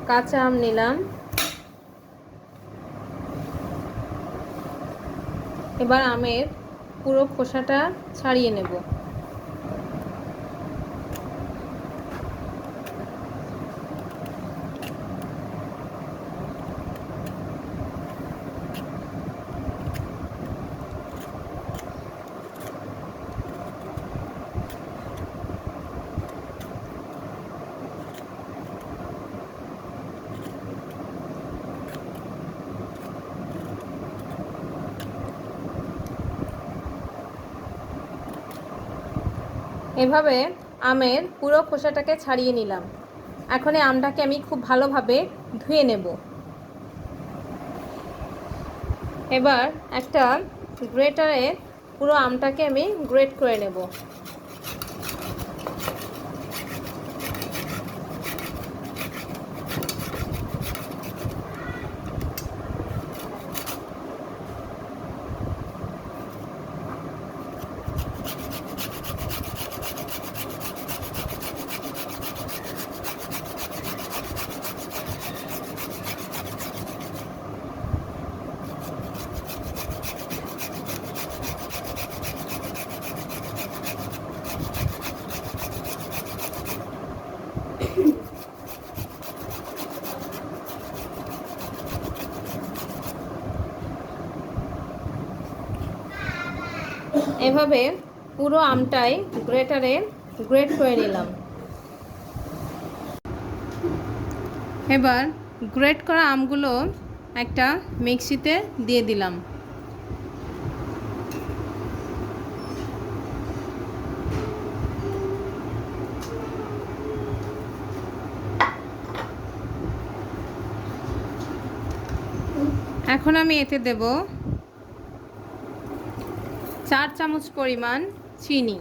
কাঁচা আম নিলাম। এবার আমের পুরো খোসাটা ছাড়িয়ে নেব। এভাবে আমের পুরো খোসাটাকে ছাড়িয়ে নিলাম। এখন এই আমটাকে আমি খুব ভালোভাবে ধুয়ে নেব। এবার একটা গ্রেটারে পুরো আমটাকে আমি গ্রেট করে নেব। এভাবে পুরো আমটাই গ্রেটারে গ্রেট করে নিলাম। এবার গ্রেট করা আমগুলো একটা মিক্সিতে দিয়ে দিলাম। এখন আমি এতে দেব 4 চামচ পরিমাণ চিনি।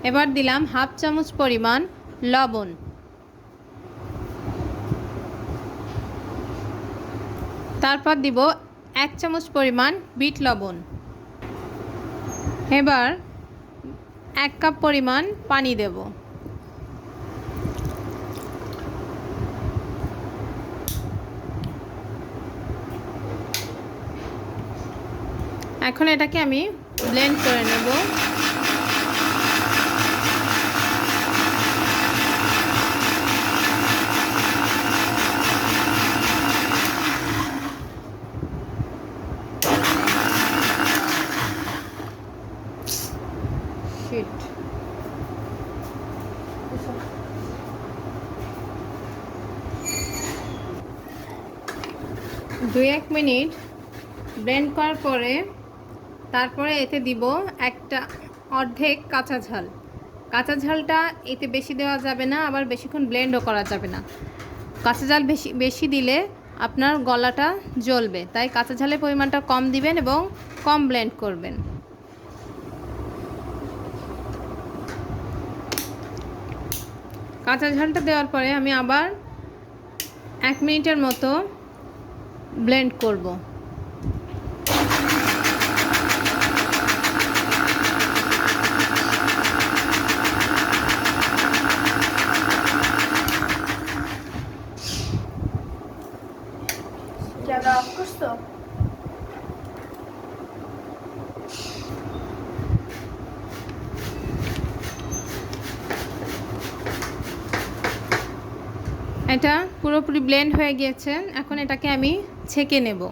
এবার দিলাম হাফ চামচ পরিমাণ লবণ। তারপর দিব 1 চামচ পরিমাণ বিট লবণ। এবার 1 কাপ পরিমাণ পানি দেব। এখন এটাকে আমি ব্লেন্ড করে নেব। শিট। 2-1 মিনিট ব্লেন্ড করার পরে তারপরে এতে দিব একটা অর্ধেক কাঁচা ঝাল। কাঁচা ঝালটা এতে বেশি দেওয়া যাবে না, আবার বেশিক্ষণ ব্লেন্ডও করা যাবে না। কাঁচা ঝাল বেশি দিলে আপনার গলাটা জ্বলবে, তাই কাঁচা ঝালের পরিমাণটা কম দিবেন এবং কম ব্লেন্ড করবেন। কাঁচা ঝালটা দেওয়ার পরে আমি আবার 1 মিনিটের মতো ব্লেন্ড করব। জায়গা অফ করছো? এটা পুরোপুরি ব্লেন্ড হয়ে গিয়েছে। এখন এটাকে আমি ছেঁকে নেব।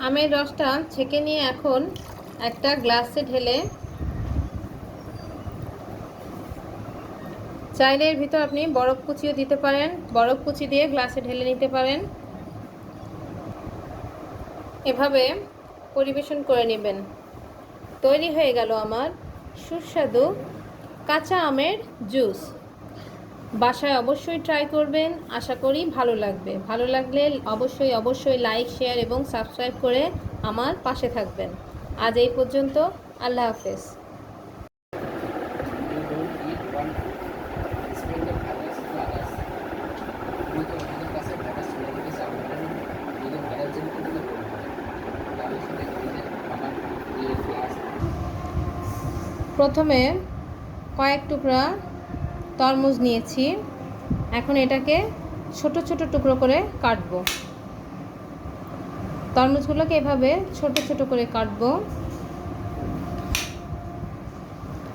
আমের রসটা ছেঁকে নিয়ে এখন একটা গ্লাসে ঢেলে, চাইলে এর ভিতর আপনি বরফ কুচিও দিতে পারেন, বরফ কুচি দিয়ে গ্লাসে ঢেলে নিতে পারেন। এভাবে পরিবেশন করে নেবেন। তৈরি হয়ে গেল আমার সুস্বাদু কাঁচা আমের জুস। বাসায় অবশ্যই ট্রাই করবেন, আশা করি ভালো লাগবে। ভালো লাগলে অবশ্যই লাইক, শেয়ার এবং সাবস্ক্রাইব করে আমার পাশে থাকবেন। আজ এই পর্যন্ত, আল্লাহ হাফেজ। প্রথমে কয়েক টুকরা তরমুজ নিয়েছি, এখন এটাকে ছোট ছোট টুকরো করে কাটবো। তরমুজগুলোকে এভাবে ছোট ছোট করে কাটবো।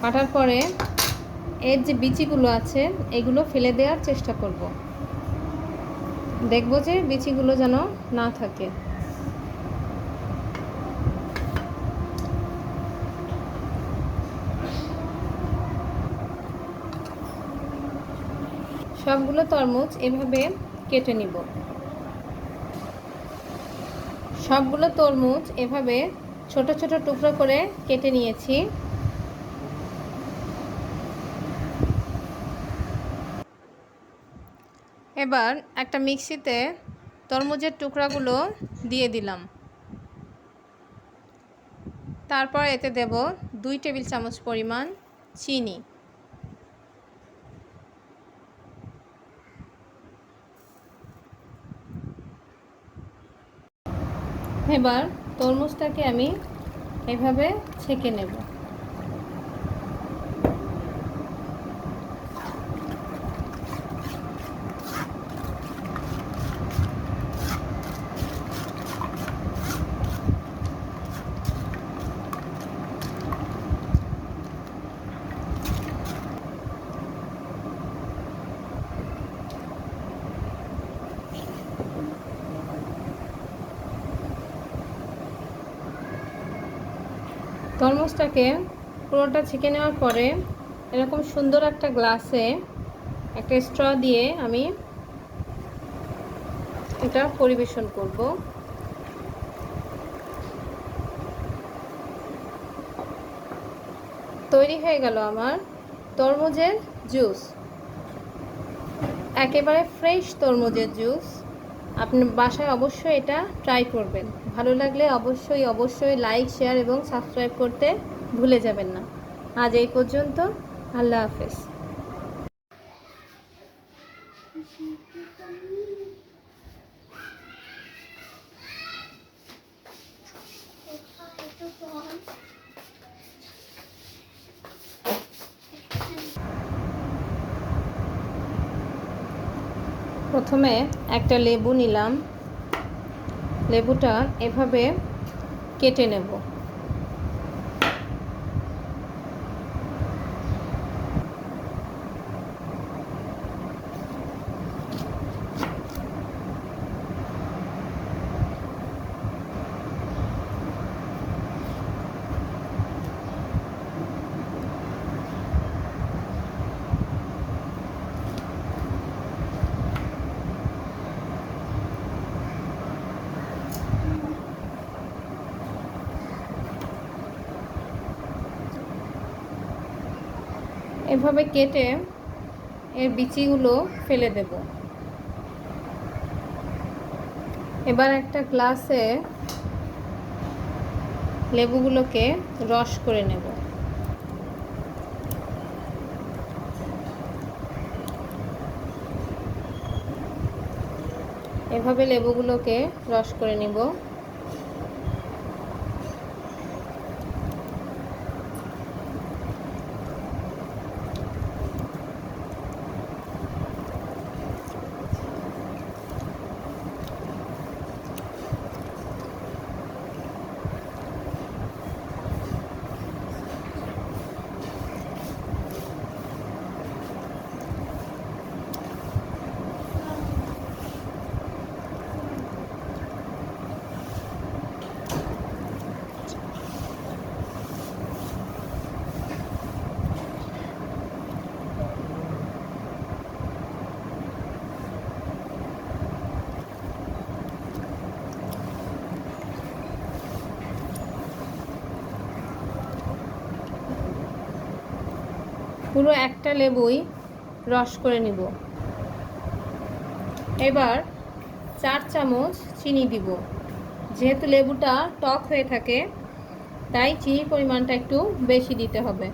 কাটার পরে এর যে বিচিগুলো আছে এগুলো ফেলে দেওয়ার চেষ্টা করব। দেখব যে বিচিগুলো যেন না থাকে। সবগুলো তরমুজ এভাবে কেটে নিব। সবগুলো তরমুজ এভাবে ছোট ছোট টুকরো করে কেটে নিয়েছি। এবার একটা মিক্সিতে তরমুজের টুকরাগুলো দিয়ে দিলাম। তারপর এতে দেব 2 টেবিল চামচ পরিমাণ চিনি। এবার তরমুজটাকে আমি এভাবে ছেঁকে নেব। তরমুজটাকে পুরোটা ছেঁকে নেওয়ার পরে এরকম সুন্দর একটা গ্লাসে একটা স্ট্র দিয়ে আমি এটা পরিবেশন করব। তৈরি হয়ে গেল আমার তরমুজের জুস, একেবারে ফ্রেশ তরমুজের জুস। আপনি বাসায় অবশ্যই এটা ট্রাই করবেন। ভালো লাগলে অবশ্যই লাইক, শেয়ার এবং সাবস্ক্রাইব করতে ভুলে যাবেন না। আজ এই পর্যন্ত, আল্লাহ হাফেজ। প্রথমে একটা লেবু নিলাম, লেবুটা এভাবে কেটে নেব। এভাবে কেটে এর বিচিগুলো ফেলে দেব। এবার একটা গ্লাসে লেবুগুলোকে রস করে নেব। এভাবে লেবুগুলোকে রস করে নিব। পুরো একটা লেবুই রস করে নিব। এবার 4 চামচ চিনি দিব। যেহেতু লেবুটা টক হয়ে থাকে তাই চিনির পরিমাণটা একটু বেশি দিতে হবে।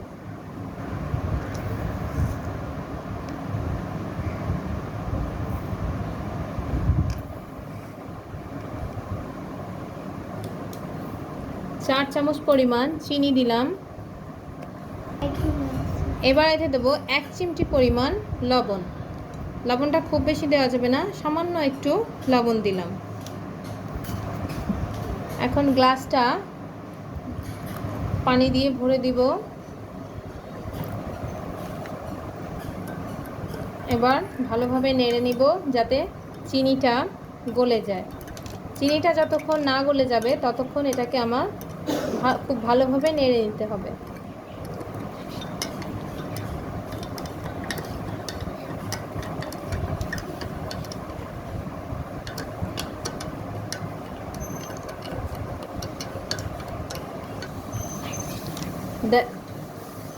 চার চামচ পরিমাণ চিনি দিলাম। এবার এতে দেবো 1 চিমটি পরিমাণ লবণ। লবণটা খুব বেশি দেওয়া যাবে না, সামান্য একটু লবণ দিলাম। এখন গ্লাসটা পানি দিয়ে ভরে দিব। এবার ভালোভাবে নেড়ে নিব যাতে চিনিটা গলে যায়। চিনিটা যতক্ষণ না গলে যাবে ততক্ষণ এটাকে আমার খুব ভালোভাবে নেড়ে নিতে হবে।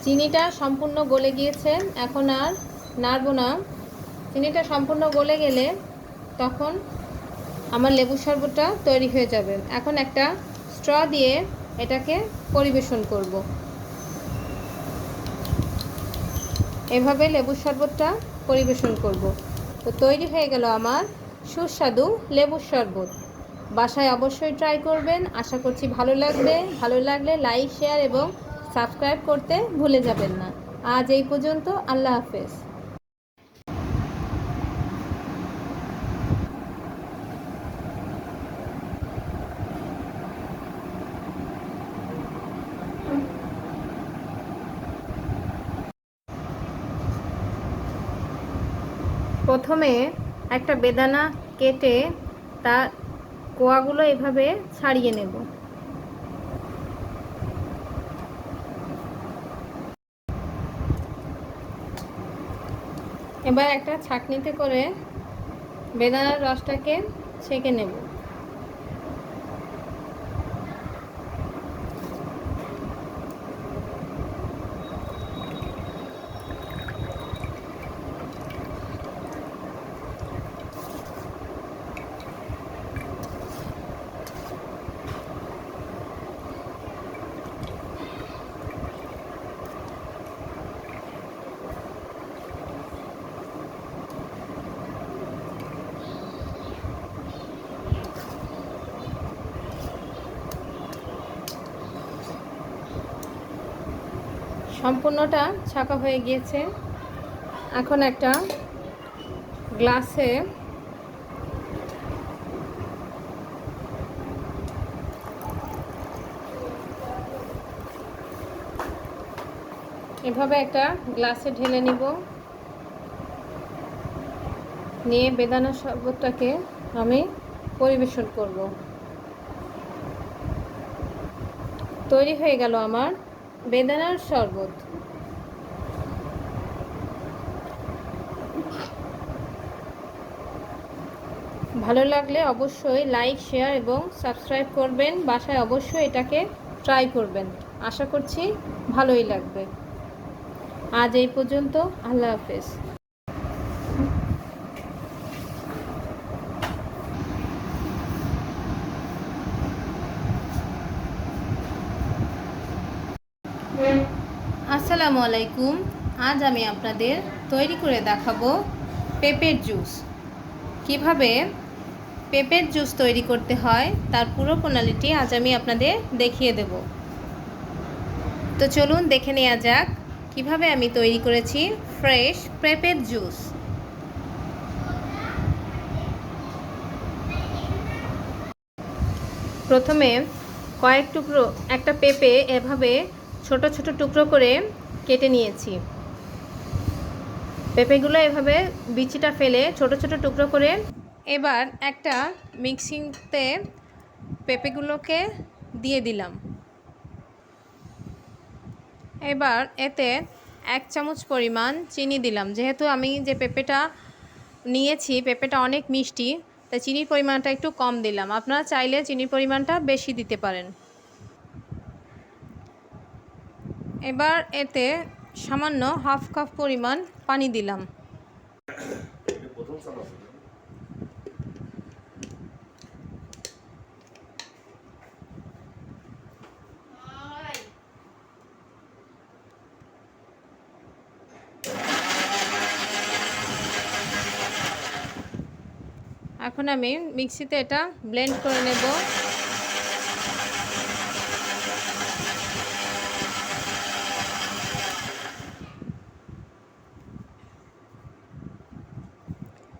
চিনিটা সম্পূর্ণ গলে গিয়েছে, এখন আর নাড়ব না। চিনিটা সম্পূর্ণ গলে গেলে তখন আমার লেবুর শরবতটা তৈরি হয়ে যাবে। এখন একটা স্ট্র দিয়ে এটাকে পরিবেশন করব। এভাবে লেবুর শরবতটা পরিবেশন করব। তো তৈরি হয়ে গেল আমার সুস্বাদু লেবুর শরবত। বাসায় অবশ্যই ট্রাই করবেন, আশা করছি ভালো লাগবে। ভালো লাগলে লাইক, শেয়ার এবং সাবস্ক্রাইব করতে ভুলে যাবেন না। আজ এই পর্যন্ত, আল্লাহ হাফেজ। প্রথমে একটা বেদানা কেটে তার কোয়াগুলো এভাবে ছাড়িয়ে নেব। এবার একটা ছাঁকনিতে করে বেদানার রসটাকে ছেঁকে নেব। সম্পূর্ণটা ছাঁকা হয়ে গিয়েছে। এখন একটা গ্লাসে এভাবে একটা গ্লাসে ঢেলে নিব। নিয়ে বেদানা শরবতটাকে আমি পরিবেশন করব। তৈরি হয়ে গেল আমার বেদানার শরবত। ভালো লাগলে অবশ্যই লাইক, শেয়ার এবং সাবস্ক্রাইব করবেন। বাসায় অবশ্যই এটাকে ট্রাই করবেন, আশা করছি ভালোই লাগবে। আজ এই পর্যন্ত, আল্লাহ হাফেজ। আসসালামু আলাইকুম। আজ আমি আপনাদের তৈরি করে দেখাবো পেঁপের জুস। কিভাবে পেঁপের জুস তৈরি করতে হয় তার পুরো প্রণালীটি আজ আমি আপনাদের দেখিয়ে দেব। তো চলুন দেখে নেওয়া যাক কিভাবে আমি তৈরি করেছি ফ্রেশ পেঁপের জুস। প্রথমে কয়েক টুকরো একটা পেঁপে এভাবে ছোট ছোট টুকরো করে কেটে নিয়েছি। পেঁপেগুলো এভাবে বিচিটা ফেলে ছোট ছোট টুকরো করে এবার একটা মিক্সিংতে পেঁপেগুলোকে দিয়ে দিলাম। এবার এতে 1 চামচ পরিমাণ চিনি দিলাম। যেহেতু আমি যে পেঁপেটা নিয়েছি পেঁপেটা অনেক মিষ্টি, তাই চিনির পরিমাণটা একটু কম দিলাম। আপনারা চাইলে চিনির পরিমাণটা বেশি দিতে পারেন। এবার এতে সামান্য হাফ কাপ পরিমাণ পানি দিলাম। এখন আমি মিক্সিতে এটা ব্লেন্ড করে নেব।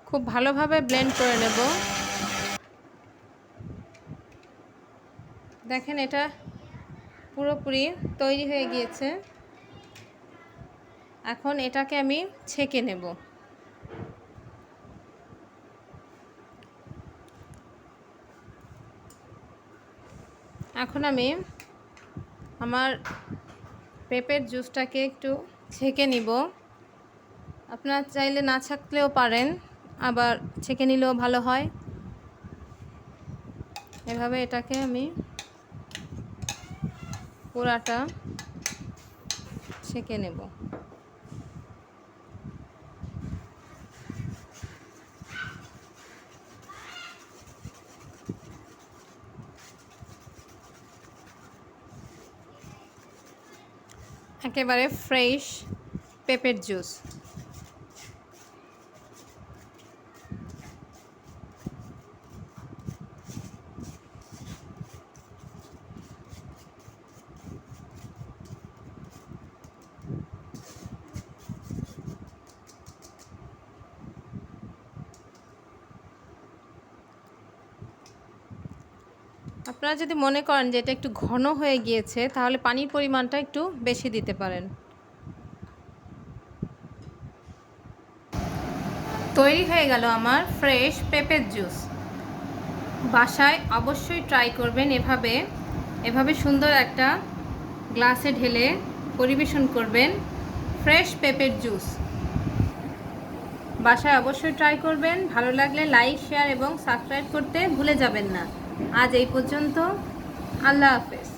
খুব ভালোভাবে ব্লেন্ড করে নেব। দেখেন এটা পুরোপুরি তৈরি হয়ে গিয়েছে। এখন এটাকে আমি ছেঁকে নেব। এখন আমি আমার পেঁপের জুসটাকে একটু ছেঁকে নিব। আপনারা চাইলে না ছাঁকলেও পারেন, আবার ছেঁকে নিলেও ভালো হয়। এভাবে এটাকে আমি পুরাটা ছেঁকে নেব। একেবারে ফ্রেশ পেঁপের জুস। আপনারা যদি মনে করেন যে এটা একটু ঘন হয়ে গিয়েছে, তাহলে পানির পরিমাণটা একটু বেশি দিতে পারেন। তৈরি হয়ে গেল আমার ফ্রেশ পেঁপের জুস। বাসায় অবশ্যই ট্রাই করবেন। এভাবে সুন্দর একটা গ্লাসে ঢেলে পরিবেশন করবেন ফ্রেশ পেঁপের জুস। বাসায় অবশ্যই ট্রাই করবেন। ভালো লাগলে লাইক, শেয়ার এবং সাবস্ক্রাইব করতে ভুলে যাবেন না। আজ এই পর্যন্ত। আল্লাহ হাফেজ।